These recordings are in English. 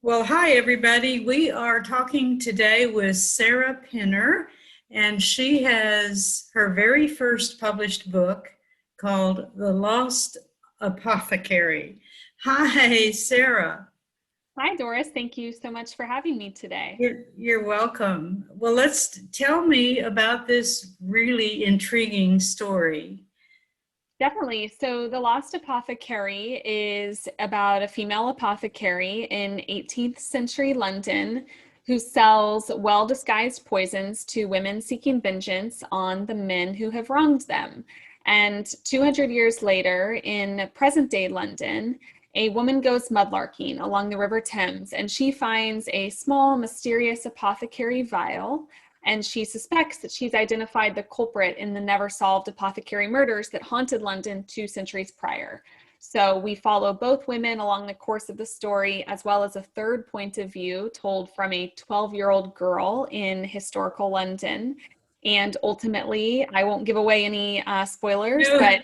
Well, hi, everybody. We are talking today with Sarah Pinner, and she has her very first published book called The Lost Apothecary. Hi, Sarah. Hi, Doris. Thank you so much for having me today. You're welcome. Well, let's tell me about this really intriguing story. Definitely. So, The Lost Apothecary is about a female apothecary in 18th century London who sells well disguised poisons to women seeking vengeance on the men who have wronged them. And 200 years later, in present day London, a woman goes mudlarking along the River Thames and she finds a small, mysterious apothecary vial, and she suspects that she's identified the culprit in the never solved apothecary murders that haunted London 2 centuries prior. So we follow both women along the course of the story, as well as a third point of view told from a 12-year-old girl in historical London. And ultimately, I won't give away any spoilers, No.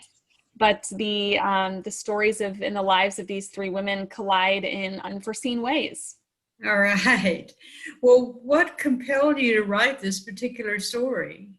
but the stories of in the lives of these three women collide in unforeseen ways. All right. Well, what compelled you to write this particular story?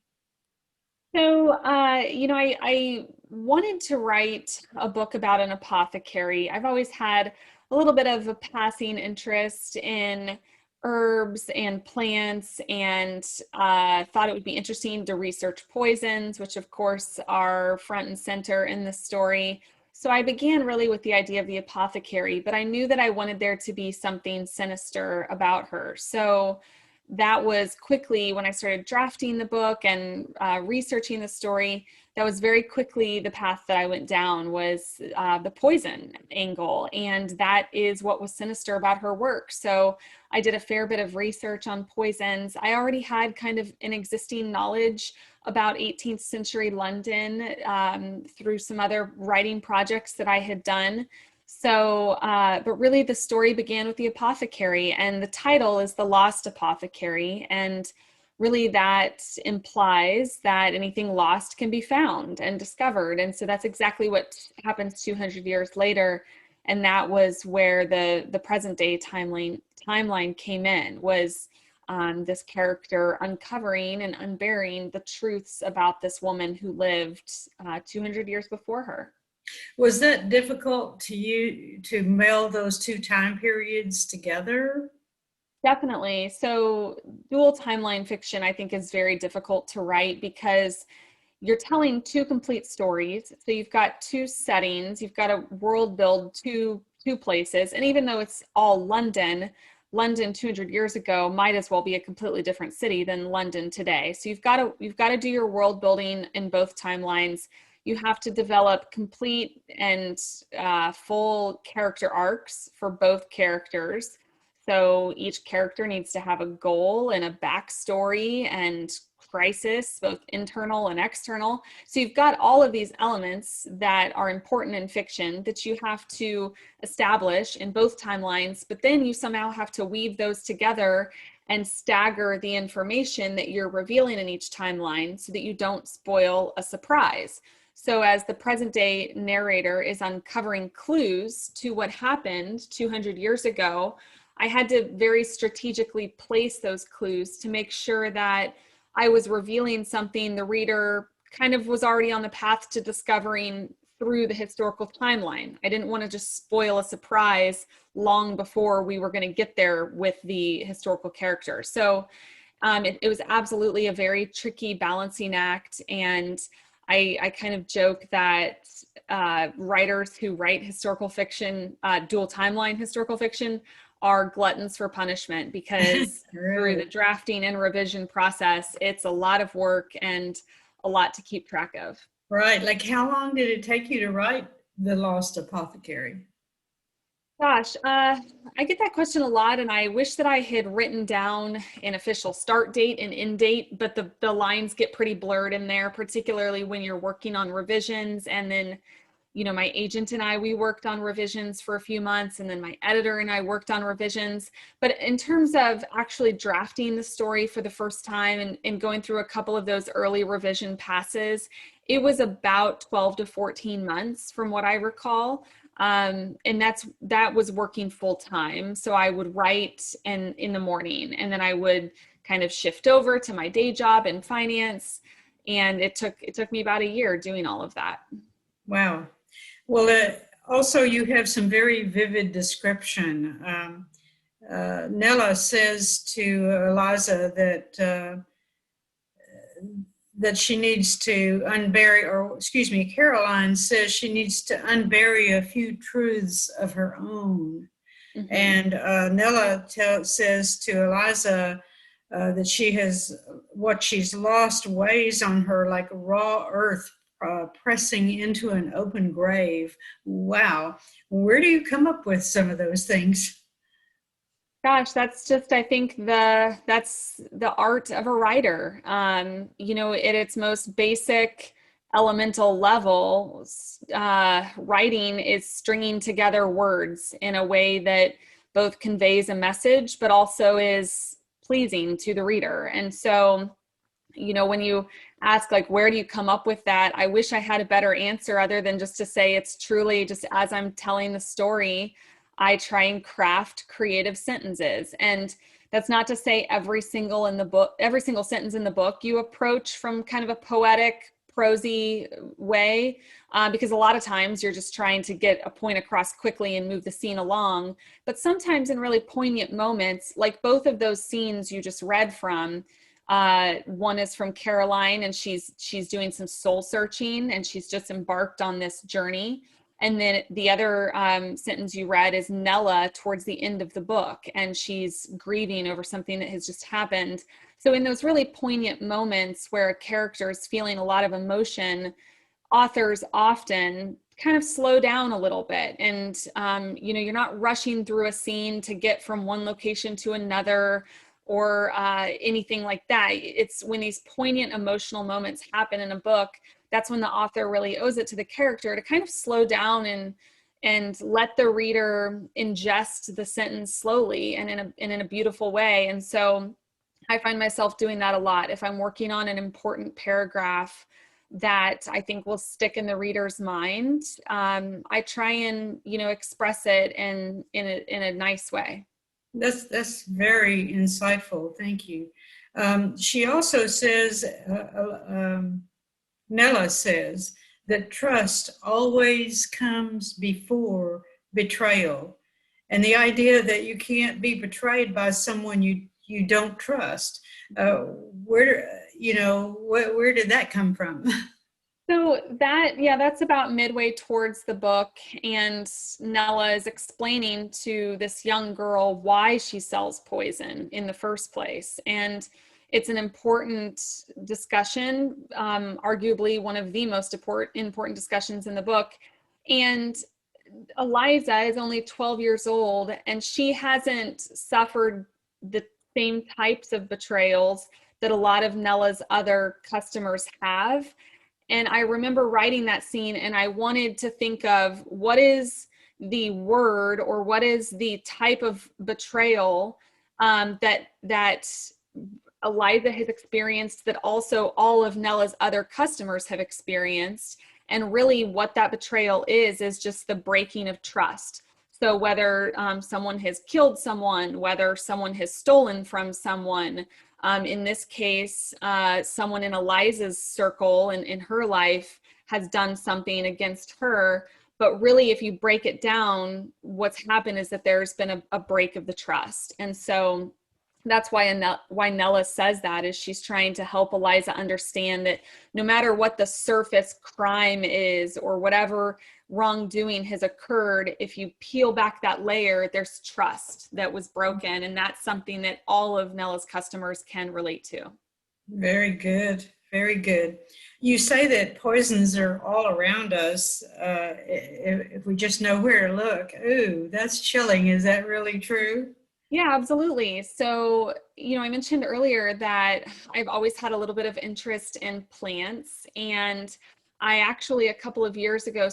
So, I wanted to write a book about an apothecary. I've always had a little bit of a passing interest in herbs and plants, and thought it would be interesting to research poisons, which of course are front and center in the story. So I began really with the idea of the apothecary, but I knew that I wanted there to be something sinister about her. So that was quickly when I started drafting the book and researching the story. That was very quickly the path that I went down was the poison angle, and that is what was sinister about her work. So I did a fair bit of research on poisons. I already had kind of an existing knowledge about 18th century London through some other writing projects that I had done. So, but really the story began with the apothecary, and the title is The Lost Apothecary. And really that implies that anything lost can be found and discovered. And so that's exactly what happens 200 years later. And that was where the present day timeline came in, was this character uncovering and unburying the truths about this woman who lived 200 years before her. Was that difficult to you to meld those two time periods together? Definitely. So, dual timeline fiction, I think, is very difficult to write because you're telling two complete stories. So you've got two settings, you've got a world build two places, and even though it's all London, London 200 years ago might as well be a completely different city than London today. So you've got to do your world building in both timelines. You have to develop complete and full character arcs for both characters. So each character needs to have a goal and a backstory and crisis, both internal and external. So you've got all of these elements that are important in fiction that you have to establish in both timelines, but then you somehow have to weave those together and stagger the information that you're revealing in each timeline so that you don't spoil a surprise. So, as the present day narrator is uncovering clues to what happened 200 years ago, I had to very strategically place those clues to make sure that I was revealing something the reader kind of was already on the path to discovering through the historical timeline. I didn't want to just spoil a surprise long before we were going to get there with the historical character. So it was absolutely a very tricky balancing act. And I kind of joke that writers who write historical fiction, dual timeline historical fiction, are gluttons for punishment because through the Really? drafting and revision process, it's a lot of work and a lot to keep track of. Right. Like, how long did it take you to write The Lost Apothecary? Gosh, I get that question a lot, and I wish that I had written down an official start date and end date, but the lines get pretty blurred in there, particularly when you're working on revisions. And then, my agent and I, we worked on revisions for a few months, and then my editor and I worked on revisions. But in terms of actually drafting the story for the first time and going through a couple of those early revision passes, it was about 12 to 14 months from what I recall. And that was working full time. So I would write in the morning, and then I would kind of shift over to my day job in finance. And it took me about a year doing all of that. Wow. Well, also you have some very vivid description. Nella says to Eliza that she needs to unbury, or excuse me, Caroline says she needs to unbury a few truths of her own. Mm-hmm. And Nella says to Eliza that what she's lost weighs on her like raw earth pressing into an open grave. Wow. Where do you come up with some of those things? Gosh, that's just, I think that's the art of a writer. At its most basic elemental level, writing is stringing together words in a way that both conveys a message, but also is pleasing to the reader. And so, when you ask, like, where do you come up with that? I wish I had a better answer other than just to say it's truly just as I'm telling the story, I try and craft creative sentences. And that's not to say every single sentence in the book you approach from kind of a poetic, prosy way, because a lot of times you're just trying to get a point across quickly and move the scene along. But sometimes in really poignant moments, like both of those scenes you just read from, one is from Caroline, and she's doing some soul searching, and she's just embarked on this journey. And then the other sentence you read is Nella towards the end of the book, and she's grieving over something that has just happened. So in those really poignant moments where a character is feeling a lot of emotion, authors often kind of slow down a little bit. And, you're not rushing through a scene to get from one location to another or anything like that. It's when these poignant emotional moments happen in a book, that's when the author really owes it to the character to kind of slow down and let the reader ingest the sentence slowly and in a beautiful way. And so I find myself doing that a lot. If I'm working on an important paragraph that I think will stick in the reader's mind, I try and, express it in a nice way. That's very insightful. Thank you. She also says, Nella says that trust always comes before betrayal, and the idea that you can't be betrayed by someone you don't trust. Where did that come from? So that's about midway towards the book, and Nella is explaining to this young girl why she sells poison in the first place. And it's an important discussion, arguably one of the most important discussions in the book. And Eliza is only 12 years old, and she hasn't suffered the same types of betrayals that a lot of Nella's other customers have. And I remember writing that scene, and I wanted to think of what is the word or what is the type of betrayal that Eliza has experienced, that also all of Nella's other customers have experienced. And really what that betrayal is just the breaking of trust. So whether someone has killed someone, whether someone has stolen from someone, in this case, someone in Eliza's circle and in her life has done something against her. But really, if you break it down, what's happened is that there's been a break of the trust. And so that's why Nella says that, is she's trying to help Eliza understand that no matter what the surface crime is or whatever wrongdoing has occurred, if you peel back that layer, there's trust that was broken. And that's something that all of Nella's customers can relate to. Very good. Very good. You say that poisons are all around us if we just know where to look. Ooh, that's chilling. Is that really true? Yeah, absolutely. So, I mentioned earlier that I've always had a little bit of interest in plants, and I actually a couple of years ago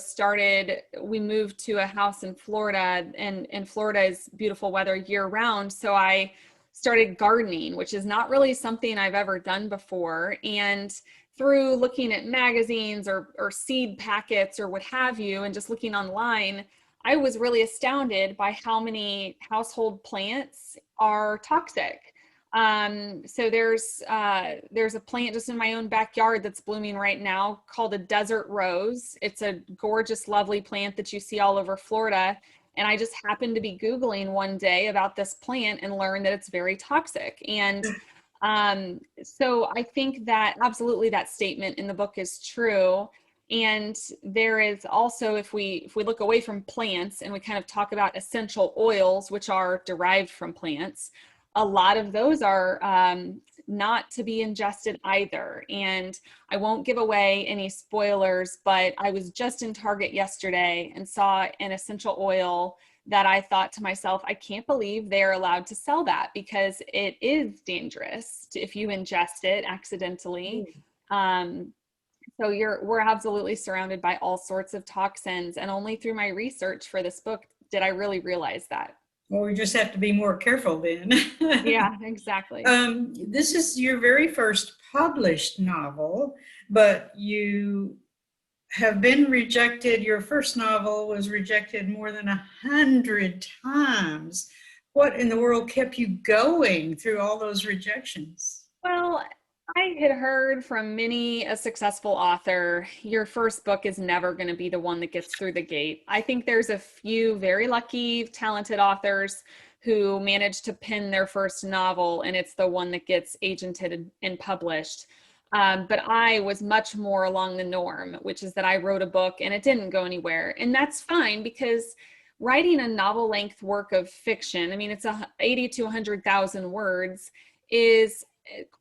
we moved to a house in Florida, and Florida is beautiful weather year round. So I started gardening, which is not really something I've ever done before. And through looking at magazines or seed packets or what have you, and just looking online, I was really astounded by how many household plants are toxic. So there's a plant just in my own backyard that's blooming right now called a desert rose. It's a gorgeous, lovely plant that you see all over Florida. And I just happened to be Googling one day about this plant and learned that it's very toxic. And so I think that absolutely that statement in the book is true. And there is also, if we look away from plants and we kind of talk about essential oils, which are derived from plants, a lot of those are not to be ingested either. And I won't give away any spoilers, but I was just in Target yesterday and saw an essential oil that I thought to myself, I can't believe they're allowed to sell that, because it is dangerous if you ingest it accidentally. So we're absolutely surrounded by all sorts of toxins. And only through my research for this book did I really realize that. Well, we just have to be more careful then. Yeah, exactly. This is your very first published novel, but you have been rejected. Your first novel was rejected more than 100 times. What in the world kept you going through all those rejections? Well, I had heard from many a successful author, your first book is never going to be the one that gets through the gate. I think there's a few very lucky, talented authors who manage to pen their first novel and it's the one that gets agented and published. But I was much more along the norm, which is that I wrote a book and it didn't go anywhere. And that's fine, because writing a novel length work of fiction, I mean, it's 80 to 100,000 words, is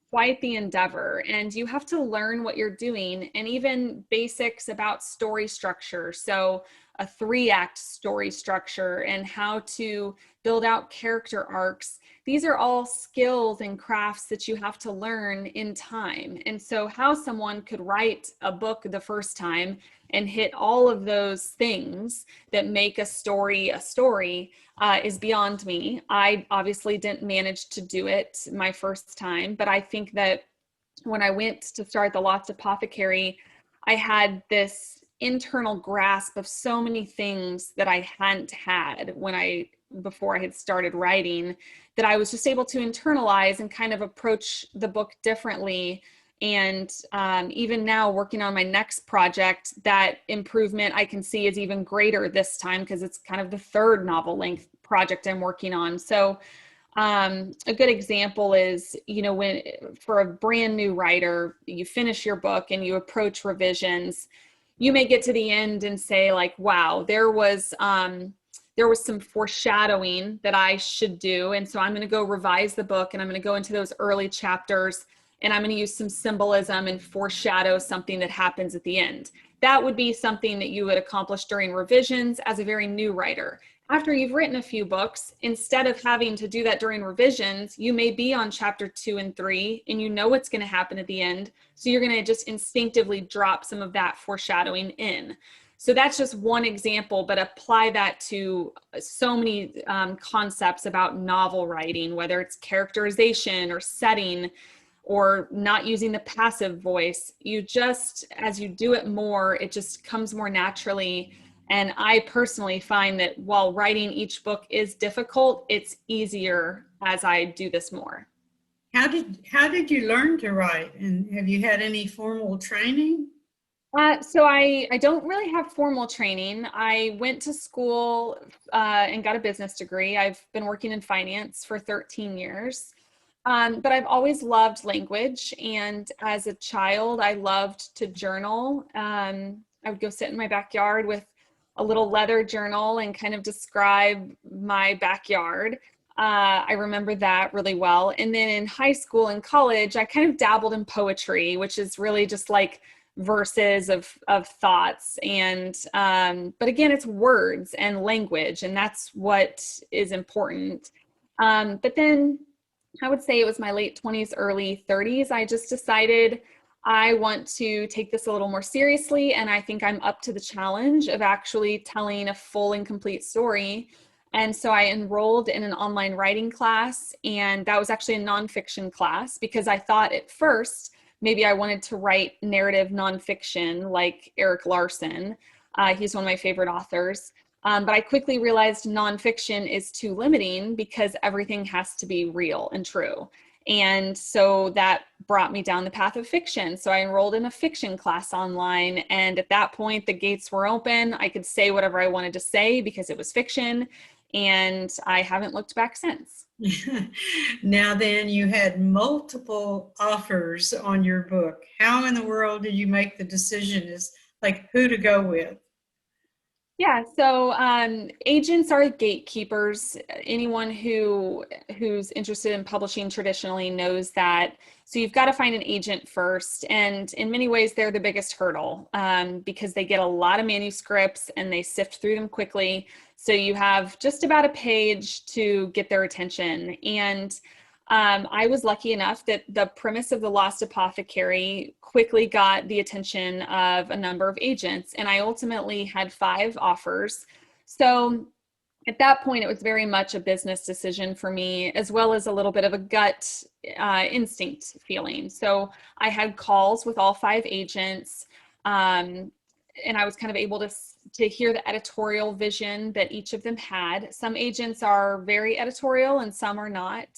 quite the endeavor, and you have to learn what you're doing, and even basics about story structure. So a 3-act story structure and how to build out character arcs. These are all skills and crafts that you have to learn in time. And so how someone could write a book the first time and hit all of those things that make a story is beyond me. I obviously didn't manage to do it my first time, but I think that when I went to start the Lost Apothecary, I had this internal grasp of so many things that I hadn't had before I had started writing, that I was just able to internalize and kind of approach the book differently. And even now, working on my next project, that improvement I can see is even greater this time, because it's kind of the 3rd novel length project I'm working on. So a good example is, when for a brand new writer, you finish your book and you approach revisions, you may get to the end and say like, wow, there was some foreshadowing that I should do. And so I'm going to go revise the book and I'm going to go into those early chapters and I'm going to use some symbolism and foreshadow something that happens at the end. That would be something that you would accomplish during revisions as a very new writer. After you've written a few books, instead of having to do that during revisions, you may be on chapter 2 and 3 and you know what's going to happen at the end. So you're going to just instinctively drop some of that foreshadowing in. So that's just one example, but apply that to so many concepts about novel writing, whether it's characterization or setting or not using the passive voice. As you do it more, it just comes more naturally. And I personally find that while writing each book is difficult, it's easier as I do this more. How did you learn to write? And have you had any formal training? So I don't really have formal training. I went to school and got a business degree. I've been working in finance for 13 years. But I've always loved language. And as a child, I loved to journal. I would go sit in my backyard with a little leather journal and kind of describe my backyard. I remember that really well. And then in high school and college, I kind of dabbled in poetry, which is really just like verses of thoughts. And, but again, it's words and language, and that's what is important. But then I would say it was my late 20s, early 30s. I just decided I want to take this a little more seriously. And I think I'm up to the challenge of actually telling a full and complete story. And so I enrolled in an online writing class, and that was actually a nonfiction class, because I thought at first maybe I wanted to write narrative nonfiction like Eric Larson. He's one of my favorite authors. But I quickly realized nonfiction is too limiting because everything has to be real and true. And so that brought me down the path of fiction. So I enrolled in a fiction class online. And at that point, the gates were open. I could say whatever I wanted to say because it was fiction. And I haven't looked back since. Now then, you had multiple offers on your book. How in the world did you make the decision as like who to go with? Yeah, so agents are gatekeepers. Anyone who's interested in publishing traditionally knows that. So you've got to find an agent first, and in many ways, they're the biggest hurdle because they get a lot of manuscripts and they sift through them quickly. So you have just about a page to get their attention. And I was lucky enough that the premise of The Lost Apothecary quickly got the attention of a number of agents, and I ultimately had 5 offers. So at that point, it was very much a business decision for me, as well as a little bit of a gut instinct feeling. So I had calls with all 5 agents, and I was kind of able to hear the editorial vision that each of them had. Some agents are very editorial and some are not.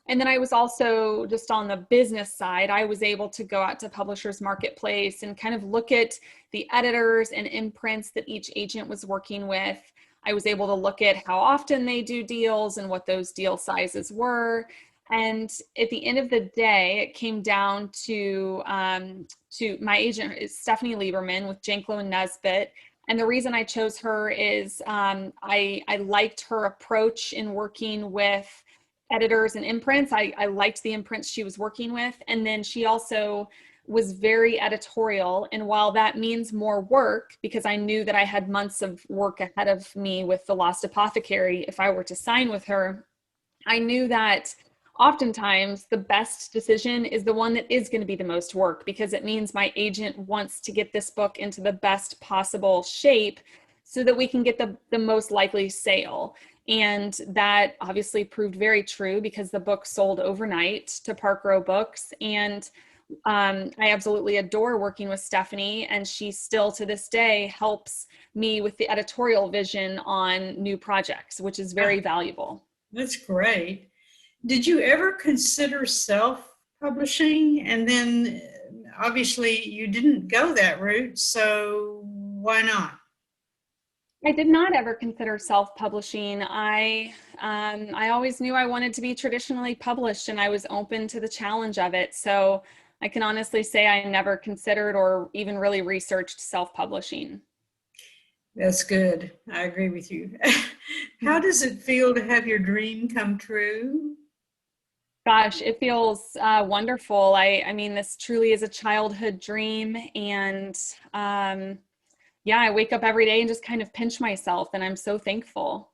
And then I was also just on the business side, I was able to go out to Publishers Marketplace and kind of look at the editors and imprints that each agent was working with. I was able to look at how often they do deals and what those deal sizes were. And at the end of the day, it came down to my agent is Stephanie Lieberman with Janklow and Nesbitt. And the reason I chose her is I liked her approach in working with editors and imprints. I liked the imprints she was working with. And then she also was very editorial. And while that means more work, because I knew that I had months of work ahead of me with The Lost Apothecary, if I were to sign with her, I knew that oftentimes the best decision is the one that is going to be the most work, because it means my agent wants to get this book into the best possible shape so that we can get the most likely sale. And that obviously proved very true because the book sold overnight to Park Row Books. And I absolutely adore working with Stephanie, and she still to this day helps me with the editorial vision on new projects, which is very valuable. That's great. Did you ever consider self-publishing? And then obviously you didn't go that route, so why not? I did not ever consider self-publishing. I always knew I wanted to be traditionally published, and I was open to the challenge of it. So I can honestly say I never considered or even really researched self-publishing. That's good. I agree with you. How does it feel to have your dream come true? Gosh, it feels wonderful. I mean, this truly is a childhood dream, and yeah, I wake up every day and just kind of pinch myself, and I'm so thankful.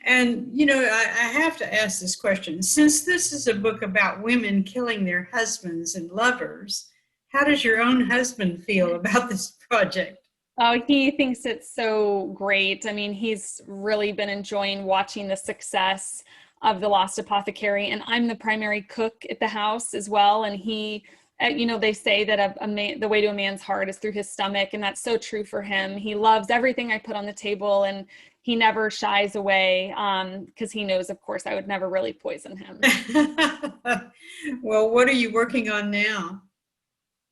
And, you know, I have to ask this question. Since this is a book about women killing their husbands and lovers, how does your own husband feel about this project? Oh, he thinks it's so great. I mean, he's really been enjoying watching the success of The Lost Apothecary, and I'm the primary cook at the house as well. And he, you know, they say that the way to a man's heart is through his stomach, and that's so true for him. He loves everything I put on the table, and he never shies away because he knows, of course, I would never really poison him. Well, what are you working on now?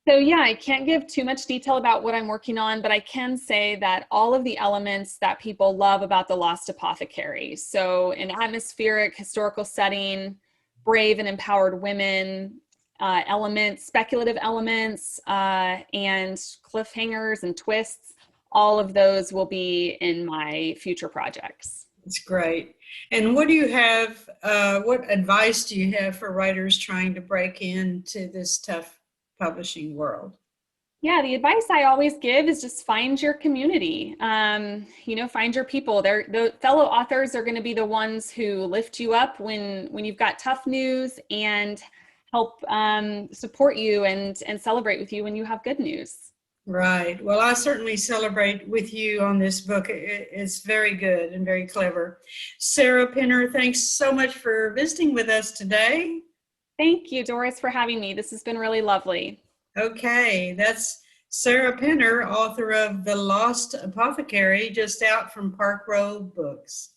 So yeah, I can't give too much detail about what I'm working on, but I can say that all of the elements that people love about The Lost Apothecary, so an atmospheric historical setting, brave and empowered women, elements, speculative elements, and cliffhangers and twists, all of those will be in my future projects. It's great. And what do you have, what advice do you have for writers trying to break into this tough publishing world? Yeah, the advice I always give is just find your community. You know, find your people. The fellow authors are going to be the ones who lift you up when you've got tough news, and help support you and celebrate with you when you have good news. Right. Well, I certainly celebrate with you on this book. It's very good and very clever. Sarah Pinner, thanks so much for visiting with us today. Thank you, Doris, for having me. This has been really lovely. Okay, that's Sarah Penner, author of The Lost Apothecary, just out from Park Row Books.